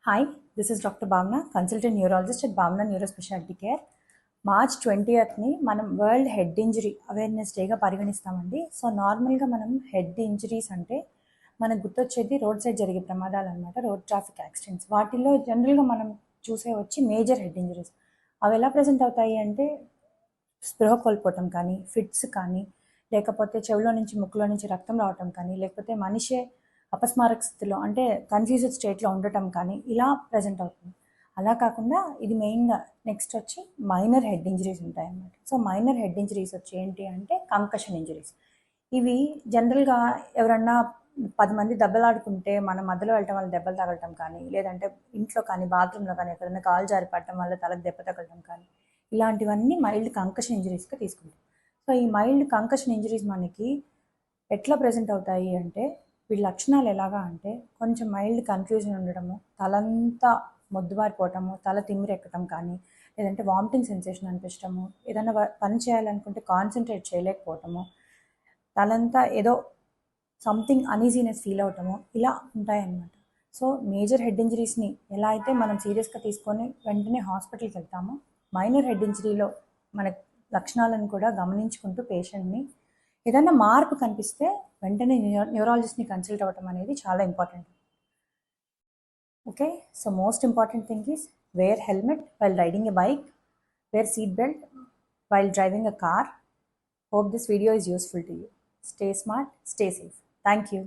Hi, this is Dr. Bhavna, consultant neurologist at Bhavna Neurospecialty Care. March 20ని మనం world head injury awareness డేగా పరిగణిస్తామండి. So నార్మల్గా మనం head injuries అంటే మనకు గుర్తొచ్చేది రోడ్ సైడ్ జరిగే ప్రమాదాలు అనమాట, రోడ్ ట్రాఫిక్ యాక్సిడెంట్స్. వాటిల్లో జనరల్గా మనం చూసే వచ్చి మేజర్ హెడ్ ఇంజరీస్. అవి ఎలా ప్రజెంట్ అవుతాయి అంటే స్పృహ కోల్పోవటం కానీ, ఫిట్స్ కానీ, లేకపోతే చెవిలో నుంచి ముక్కులో నుంచి రక్తం రావటం కానీ, లేకపోతే మనిషే అపస్మారక స్థితిలో అంటే కన్ఫ్యూజ్డ్ స్టేట్లో ఉండటం కానీ ఇలా ప్రజెంట్ అవుతుంది. అలా కాకుండా ఇది మెయిన్గా నెక్స్ట్ వచ్చి మైనర్ హెడ్ ఇంజరీస్ ఉంటాయన్నమాట. సో మైనర్ హెడ్ ఇంజరీస్ వచ్చి ఏంటి అంటే కంకషన్ ఇంజరీస్. ఇవి జనరల్గా ఎవరన్నా 10 మంది దెబ్బలాడుకుంటే మన మధ్యలో వెళ్ళటం వల్ల దెబ్బలు తగలటం కానీ, లేదంటే ఇంట్లో కానీ బాత్రూంలో కానీ ఎక్కడైనా కాలు జారి పడటం వల్ల తలకు దెబ్బ తగలటం కానీ, ఇలాంటివన్నీ మైల్డ్ కంకషన్ ఇంజరీస్గా తీసుకుంటాం. సో ఈ మైల్డ్ కంకషన్ ఇంజరీస్ మనకి ఎట్లా ప్రజెంట్ అవుతాయి అంటే వీళ్ళ లక్షణాలు ఎలాగా అంటే కొంచెం మైల్డ్ కన్ఫ్యూజన్ ఉండడము, తలంతా మొద్దుబారిపోవటము, తల తిమ్మిరెక్కటం కానీ, లేదంటే వామిటింగ్ సెన్సేషన్ అనిపించడము, ఏదైనా పని చేయాలనుకుంటే కాన్సన్ట్రేట్ చేయలేకపోవటము, తలంతా ఏదో సంథింగ్ అనీజీనెస్ ఫీల్ అవటము, ఇలా ఉంటాయన్నమాట. సో మేజర్ హెడ్ ఇంజరీస్ని ఎలా అయితే మనం సీరియస్గా తీసుకొని వెంటనే హాస్పిటల్కి వెళ్తామో, మైనర్ హెడ్ ఇంజరీలో మన లక్షణాలను కూడా గమనించుకుంటూ పేషెంట్ని ఏదైనా మార్పు కనిపిస్తే వెంటనే న్యూరాలజిస్ట్ని కన్సల్ట్ అవ్వటం అనేది చాలా important. Okay, so most important thing is wear helmet while riding a bike, wear seat belt while driving a car. Hope this video is useful to you. Stay smart, stay safe. Thank you.